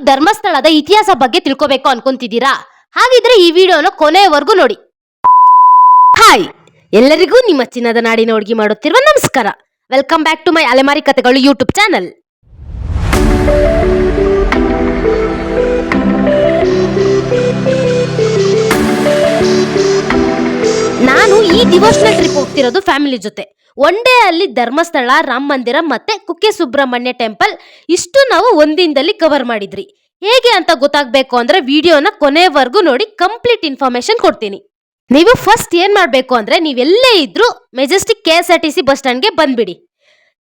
ಧರ್ಮಸ್ಥಳದ ಇತಿಹಾಸ ಬಗ್ಗೆ ತಿಳ್ಕೋಬೇಕು ಅನ್ಕೊಂತಿದ್ದೀರಾ? ಹಾಗಿದ್ರೆ ಈ ವಿಡಿಯೋನ ಕೊನೆಯವರೆಗೂ ನೋಡಿ. ಹಾಯ್, ಎಲ್ಲರಿಗೂ ನಿಮ್ಮ ಚಿನ್ನದ ನಾಡಿನ ಅಡುಗೆ ಮಾಡುತ್ತಿರುವ ನಮಸ್ಕಾರ. ವೆಲ್ಕಮ್ ಬ್ಯಾಕ್ ಟು ಮೈ ಅಲೆಮಾರಿ ಕಥೆಗಳು ಯೂಟ್ಯೂಬ್ ಚಾನಲ್. ನಾನು ಈ ಡಿವೋಷನಲ್ ಟ್ರಿಪ್ ಹೋಗ್ತಿರೋದು ಫ್ಯಾಮಿಲಿ ಜೊತೆ. ಒನ್ ಡೇ ಅಲ್ಲಿ ಧರ್ಮಸ್ಥಳ, ರಾಮ ಮಂದಿರ ಮತ್ತೆ ಕುಕ್ಕೆ ಸುಬ್ರಹ್ಮಣ್ಯ ಟೆಂಪಲ್ ಇಷ್ಟು ನಾವು ಒಂದಿನದಲ್ಲಿ ಕವರ್ ಮಾಡಿದ್ರಿ. ಹೇಗೆ ಅಂತ ಗೊತ್ತಾಗಬೇಕು ಅಂದ್ರೆ ವಿಡಿಯೋನ ಕೊನೆಯವರೆಗೂ ನೋಡಿ, ಕಂಪ್ಲೀಟ್ ಇನ್ಫಾರ್ಮೇಶನ್ ಕೊಡ್ತೀನಿ. ನೀವು ಫಸ್ಟ್ ಏನ್ ಮಾಡ್ಬೇಕು ಅಂದ್ರೆ, ನೀವೆಲ್ಲೇ ಇದ್ರು ಮೆಜೆಸ್ಟಿಕ್ KSRTC ಬಸ್ ಸ್ಟ್ಯಾಂಡ್ಗೆ ಬಂದ್ಬಿಡಿ.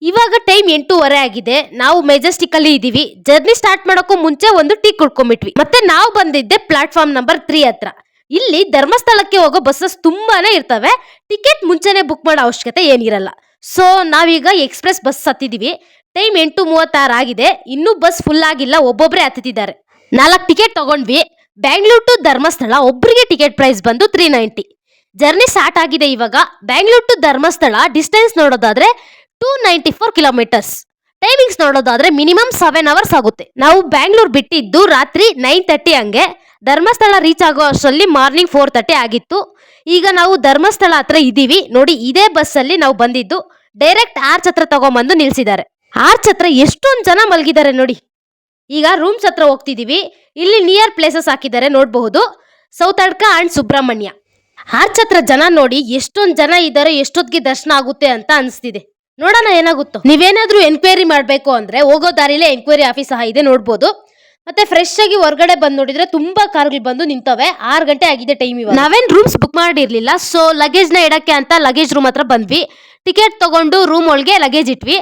ಇವಾಗ ಟೈಮ್ 8:30 ಆಗಿದೆ. ನಾವು ಮೆಜೆಸ್ಟಿಕ್ ಅಲ್ಲಿ ಇದೀವಿ. ಜರ್ನಿ ಸ್ಟಾರ್ಟ್ ಮಾಡೋಕ್ಕೂ ಮುಂಚೆ ಒಂದು ಟೀ ಕುಡ್ಕೊಂಡ್ಬಿಟ್ವಿ. ಮತ್ತೆ ನಾವು ಬಂದಿದ್ದೆ ಪ್ಲಾಟ್ಫಾರ್ಮ್ ನಂಬರ್ 3 ಹತ್ರ. ಇಲ್ಲಿ ಧರ್ಮಸ್ಥಳಕ್ಕೆ ಹೋಗೋ ಬಸ್ಸಸ್ ತುಂಬಾನೇ ಇರ್ತವೆ. ಟಿಕೆಟ್ ಮುಂಚೆನೆ ಬುಕ್ ಮಾಡೋ ಅವಶ್ಯಕತೆ ಏನಿರಲ್ಲ. ಸೊ ನಾವೀಗ ಎಕ್ಸ್ಪ್ರೆಸ್ ಬಸ್ ಹತ್ತಿದೀವಿ. ಟೈಮ್ 8:36 ಆಗಿದೆ. ಇನ್ನೂ ಬಸ್ ಫುಲ್ ಆಗಿಲ್ಲ, ಒಬ್ಬೊಬ್ರೆ ಹತ್ತಿದ್ದಾರೆ. 4 ಟಿಕೆಟ್ ತಗೊಂಡ್ವಿ. ಬ್ಯಾಂಗ್ಳೂರ್ ಟು ಧರ್ಮಸ್ಥಳ ಒಬ್ಬರಿಗೆ ಟಿಕೆಟ್ ಪ್ರೈಸ್ ಬಂದು 390. ಜರ್ನಿ ಸ್ಟಾರ್ಟ್ ಆಗಿದೆ ಇವಾಗ. ಬ್ಯಾಂಗ್ಳೂರ್ ಟು ಧರ್ಮಸ್ಥಳ ಡಿಸ್ಟೆನ್ಸ್ ನೋಡೋದಾದ್ರೆ 294 ಕಿಲೋಮೀಟರ್ಸ್. ಟೈಮಿಂಗ್ಸ್ ನೋಡೋದಾದ್ರೆ ಮಿನಿಮಮ್ 7 ಅವರ್ಸ್ ಆಗುತ್ತೆ. ನಾವು ಬ್ಯಾಂಗ್ಳೂರ್ ಬಿಟ್ಟಿದ್ದು ರಾತ್ರಿ 9:30 ಹಂಗೆ. ಧರ್ಮಸ್ಥಳ ರೀಚ್ ಆಗೋ ಅಷ್ಟರಲ್ಲಿ ಮಾರ್ನಿಂಗ್ 4:30 ಆಗಿತ್ತು. ಈಗ ನಾವು ಧರ್ಮಸ್ಥಳ ಹತ್ರ ಇದೀವಿ ನೋಡಿ. ಇದೇ ಬಸ್ ಅಲ್ಲಿ ನಾವು ಬಂದಿದ್ದು. ಡೈರೆಕ್ಟ್ ಆರ್ಚ್ ಹತ್ರ ತಗೊಂಬಂದು ನಿಲ್ಸಿದ್ದಾರೆ. ಆರ್ಚ್ ಹತ್ರ ಎಷ್ಟೊಂದು ಜನ ಮಲಗಿದ್ದಾರೆ ನೋಡಿ. ಈಗ ರೂಮ್ಸ್ ಹತ್ರ ಹೋಗ್ತಿದೀವಿ. ಇಲ್ಲಿ ನಿಯರ್ ಪ್ಲೇಸಸ್ ಹಾಕಿದ್ದಾರೆ, ನೋಡಬಹುದು. ಸೌತಡ್ಕ ಅಂಡ್ ಸುಬ್ರಹ್ಮಣ್ಯ. ಆರ್ಚ್ ಹತ್ರ ಜನ ನೋಡಿ, ಎಷ್ಟೊಂದು ಜನ ಇದ್ದಾರೆ, ಎಷ್ಟೊತ್ತಿಗೆ ದರ್ಶನ ಆಗುತ್ತೆ ಅಂತ ಅನಿಸ್ತಿದೆ. ನೋಡೋಣ ಏನಾಗುತ್ತೋ. ನೀವೇನಾದ್ರೂ ಎನ್ಕ್ವೈರಿ ಮಾಡ್ಬೇಕು ಅಂದ್ರೆ ಹೋಗೋ ದಾರಿಲೇ ಎನ್ಕ್ವೈರಿ ಆಫೀಸ್ ಸಹ ಇದೆ, ನೋಡ್ಬೋದು. ಮತ್ತೆ ಫ್ರೆಶ್ ಆಗಿ ಹೊರಗಡೆ ಬಂದು ನೋಡಿದ್ರೆ ತುಂಬಾ ಕಾರ್ಗಳು ಬಂದು ನಿಂತವೆ. 6 ಗಂಟೆ ಆಗಿದೆ ಟೈಮ್. ಇವಾಗ ನಾವೇನ್ ರೂಮ್ಸ್ ಬುಕ್ ಮಾಡಿರ್ಲಿಲ್ಲ. ಸೊ ಲಗೇಜ್ ನ ಇಡಕ್ಕೆ ಅಂತ ಲಗೇಜ್ ರೂಮ್ ಹತ್ರ ಬಂದ್ವಿ. ಟಿಕೆಟ್ ತಗೊಂಡು ರೂಮ್ ಒಳಗೆ ಲಗೇಜ್ ಇಟ್ವಿ.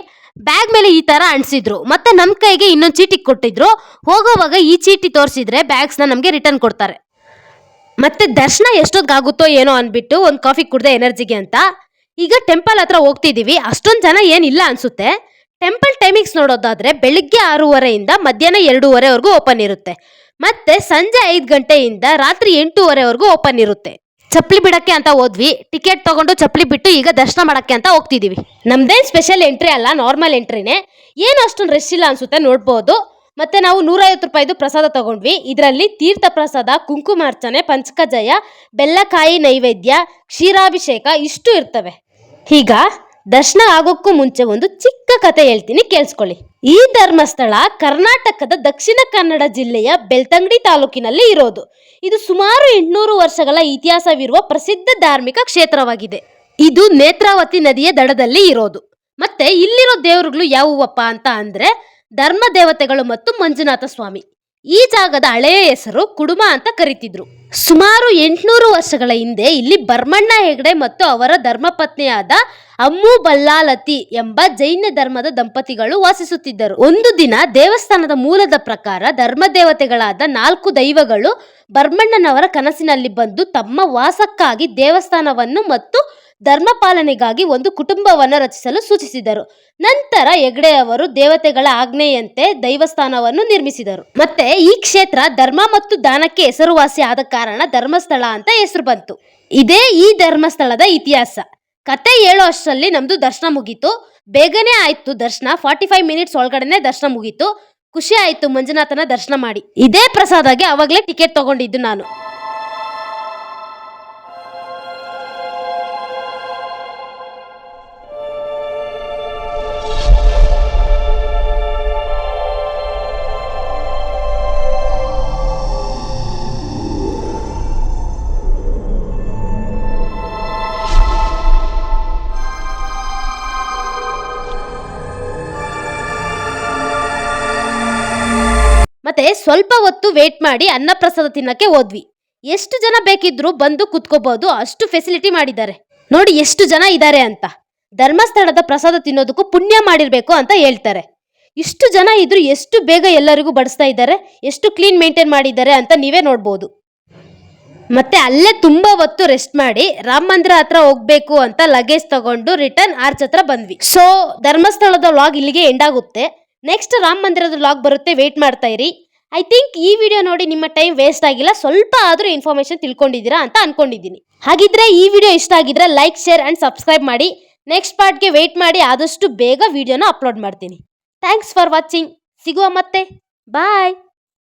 ಬ್ಯಾಗ್ ಮೇಲೆ ಈ ತರ ಅಂಟಿಸಿದ್ರು. ಮತ್ತೆ ನಮ್ ಕೈಗೆ ಇನ್ನೊಂದು ಚೀಟಿ ಕೊಟ್ಟಿದ್ರು. ಹೋಗೋವಾಗ ಈ ಚೀಟಿ ತೋರಿಸಿದ್ರೆ ಬ್ಯಾಗ್ಸ್ ನ ನಮ್ಗೆ ರಿಟರ್ನ್ ಕೊಡ್ತಾರೆ. ಮತ್ತೆ ದರ್ಶನ ಎಷ್ಟೊತ್ತಾಗುತ್ತೋ ಏನೋ ಅನ್ಬಿಟ್ಟು ಒಂದು ಕಾಫಿ ಕುಡ್ದೆ ಎನರ್ಜಿಗೆ ಅಂತ. ಈಗ ಟೆಂಪಲ್ ಹತ್ರ ಹೋಗ್ತಿದೀವಿ. ಅಷ್ಟೊಂದು ಜನ ಏನಿಲ್ಲ ಅನ್ಸುತ್ತೆ. ಟೆಂಪಲ್ ಟೈಮಿಂಗ್ಸ್ ನೋಡೋದಾದ್ರೆ ಬೆಳಿಗ್ಗೆ 6:30 ಮಧ್ಯಾಹ್ನ 2:30 ಓಪನ್ ಇರುತ್ತೆ. ಮತ್ತೆ ಸಂಜೆ 5 ಗಂಟೆಯಿಂದ ರಾತ್ರಿ 8:30 ಓಪನ್ ಇರುತ್ತೆ. ಚಪ್ಪಲಿ ಬಿಡಕ್ಕೆ ಅಂತ ಹೋದ್ವಿ. ಟಿಕೆಟ್ ತಗೊಂಡು ಚಪ್ಪಲಿ ಬಿಟ್ಟು ಈಗ ದರ್ಶನ ಮಾಡಕ್ಕೆ ಅಂತ ಹೋಗ್ತಿದೀವಿ. ನಮ್ದೇನ್ ಸ್ಪೆಷಲ್ ಎಂಟ್ರಿ ಅಲ್ಲ, ನಾರ್ಮಲ್ ಎಂಟ್ರಿನೇ. ಏನು ಅಷ್ಟೊಂದು ರಶ್ ಇಲ್ಲ ಅನ್ಸುತ್ತೆ, ನೋಡ್ಬೋದು. ಮತ್ತೆ ನಾವು 150 ರೂಪಾಯಿದು ಪ್ರಸಾದ ತಗೊಂಡ್ವಿ. ಇದರಲ್ಲಿ ತೀರ್ಥ ಪ್ರಸಾದ, ಕುಂಕುಮಾರ್ಚನೆ, ಪಂಚಕಜಯ, ಬೆಲ್ಲಕಾಯಿ ನೈವೇದ್ಯ, ಕ್ಷೀರಾಭಿಷೇಕ ಇಷ್ಟು ಇರ್ತವೆ. ಈಗ ದರ್ಶನ ಆಗೋಕ್ಕೂ ಮುಂಚೆ ಒಂದು ಚಿಕ್ಕ ಕತೆ ಹೇಳ್ತೀನಿ, ಕೇಳಿಸ್ಕೊಳ್ಳಿ. ಈ ಧರ್ಮಸ್ಥಳ ಕರ್ನಾಟಕದ ದಕ್ಷಿಣ ಕನ್ನಡ ಜಿಲ್ಲೆಯ ಬೆಳ್ತಂಗಡಿ ತಾಲೂಕಿನಲ್ಲಿ ಇರೋದು. ಇದು ಸುಮಾರು 800 ವರ್ಷಗಳ ಇತಿಹಾಸವಿರುವ ಪ್ರಸಿದ್ಧ ಧಾರ್ಮಿಕ ಕ್ಷೇತ್ರವಾಗಿದೆ. ಇದು ನೇತ್ರಾವತಿ ನದಿಯ ದಡದಲ್ಲಿ ಇರೋದು. ಮತ್ತೆ ಇಲ್ಲಿರೋ ದೇವರುಗಳು ಯಾವುವಪ್ಪ ಅಂತ ಅಂದ್ರೆ ಧರ್ಮ ದೇವತೆಗಳು ಮತ್ತು ಮಂಜುನಾಥ ಸ್ವಾಮಿ. ಈ ಜಾಗದ ಹಳೆಯ ಹೆಸರು ಕುಡುಮ ಅಂತ ಕರೀತಿದ್ರು. ಸುಮಾರು 800 ವರ್ಷಗಳ ಹಿಂದೆ ಇಲ್ಲಿ ಭರ್ಮಣ್ಣ ಹೆಗಡೆ ಮತ್ತು ಅವರ ಧರ್ಮಪತ್ನಿಯಾದ ಅಮ್ಮು ಬಲ್ಲಾಲತಿ ಎಂಬ ಜೈನ ಧರ್ಮದ ದಂಪತಿಗಳು ವಾಸಿಸುತ್ತಿದ್ದರು. ಒಂದು ದಿನ ದೇವಸ್ಥಾನದ ಮೂಲದ ಪ್ರಕಾರ ಧರ್ಮದೇವತೆಗಳಾದ 4 ದೈವಗಳು ಭರ್ಮಣ್ಣನವರ ಕನಸಿನಲ್ಲಿ ಬಂದು ತಮ್ಮ ವಾಸಕ್ಕಾಗಿ ದೇವಸ್ಥಾನವನ್ನು ಮತ್ತು ಧರ್ಮ ಪಾಲನೆಗಾಗಿ ಒಂದು ಕುಟುಂಬವನ್ನು ರಚಿಸಲು ಸೂಚಿಸಿದರು. ನಂತರ ಹೆಗ್ಡೆ ಅವರು ದೇವತೆಗಳ ಆಜ್ಞೆಯಂತೆ ದೇವಸ್ಥಾನವನ್ನು ನಿರ್ಮಿಸಿದರು. ಮತ್ತೆ ಈ ಕ್ಷೇತ್ರ ಧರ್ಮ ಮತ್ತು ದಾನಕ್ಕೆ ಹೆಸರುವಾಸಿ ಆದ ಕಾರಣ ಧರ್ಮಸ್ಥಳ ಅಂತ ಹೆಸರು ಬಂತು. ಇದೇ ಈ ಧರ್ಮಸ್ಥಳದ ಇತಿಹಾಸ. ಕತೆ ಹೇಳೋ ಅಷ್ಟರಲ್ಲಿ ನಮ್ದು ದರ್ಶನ ಮುಗೀತು. ಬೇಗನೆ ಆಯ್ತು ದರ್ಶನ. 45 ಮಿನಿಟ್ಸ್ ಒಳಗಡೆನೆ ದರ್ಶನ ಮುಗೀತು. ಖುಷಿ ಆಯ್ತು ಮಂಜುನಾಥನ ದರ್ಶನ ಮಾಡಿ. ಇದೇ ಪ್ರಸಾದಗೆ ಅವಾಗಲೇ ಟಿಕೆಟ್ ತಗೊಂಡಿದ್ದು ನಾನು. ಮತ್ತೆ ಸ್ವಲ್ಪ ಹೊತ್ತು ವೇಟ್ ಮಾಡಿ ಅನ್ನಪ್ರಸಾದ ತಿನ್ನಕ್ಕೆ ಹೋದ್ವಿ. ಎಷ್ಟು ಜನ ಬೇಕಿದ್ರು ಬಂದು ಕುತ್ಕೋಬಹುದು, ಅಷ್ಟು ಫೆಸಿಲಿಟಿ ಮಾಡಿದ್ದಾರೆ. ನೋಡಿ ಎಷ್ಟು ಜನ ಇದ್ದಾರೆ ಅಂತ. ಧರ್ಮಸ್ಥಳದ ಪ್ರಸಾದ ತಿನ್ನೋದಕ್ಕೂ ಪುಣ್ಯ ಮಾಡಿರ್ಬೇಕು ಅಂತ ಹೇಳ್ತಾರೆ. ಇಷ್ಟು ಜನ ಇದ್ರು ಎಷ್ಟು ಬೇಗ ಎಲ್ಲರಿಗೂ ಬಡಿಸ್ತಾ ಇದ್ದಾರೆ, ಎಷ್ಟು ಕ್ಲೀನ್ ಮೇಂಟೈನ್ ಮಾಡಿದ್ದಾರೆ ಅಂತ ನೀವೇ ನೋಡ್ಬೋದು. ಮತ್ತೆ ಅಲ್ಲೇ ತುಂಬಾ ಹೊತ್ತು ರೆಸ್ಟ್ ಮಾಡಿ ರಾಮ ಮಂದಿರ ಹತ್ರ ಹೋಗ್ಬೇಕು ಅಂತ ಲಗೇಜ್ ತಗೊಂಡು ರಿಟರ್ನ್ ಆರ್ಚ್ ಹತ್ರ ಬಂದ್ವಿ. ಸೊ ಧರ್ಮಸ್ಥಳದ ವ್ಲಾಗ್ ಇಲ್ಲಿಗೆ ಎಂಡ್ ಆಗುತ್ತೆ. ನೆಕ್ಸ್ಟ್ ರಾಮ ಮಂದಿರದ ವ್ಲಾಗ್ ಬರುತ್ತೆ, ವೇಟ್ ಮಾಡ್ತಾ ಇರಿ. ಐ ಥಿಂಕ್ ಈ ವಿಡಿಯೋ ನೋಡಿ ನಿಮ್ಮ ಟೈಮ್ ವೇಸ್ಟ್ ಆಗಿಲ್ಲ, ಸ್ವಲ್ಪ ಆದ್ರೂ ಇನ್ಫಾರ್ಮೇಶನ್ ತಿಳ್ಕೊಂಡಿದ್ದೀರಾ ಅಂತ ಅನ್ಕೊಂಡಿದ್ದೀನಿ. ಹಾಗಿದ್ರೆ ಈ ವಿಡಿಯೋ ಇಷ್ಟ ಆಗಿದ್ರೆ ಲೈಕ್, ಶೇರ್ ಅಂಡ್ ಸಬ್ಸ್ಕ್ರೈಬ್ ಮಾಡಿ. ನೆಕ್ಸ್ಟ್ ಪಾರ್ಟ್ಗೆ ವೇಟ್ ಮಾಡಿ, ಆದಷ್ಟು ಬೇಗ ವಿಡಿಯೋನ ಅಪ್ಲೋಡ್ ಮಾಡ್ತೀನಿ. Thanks for watching. ಸಿಗುವ ಮತ್ತೆ. ಬಾಯ್.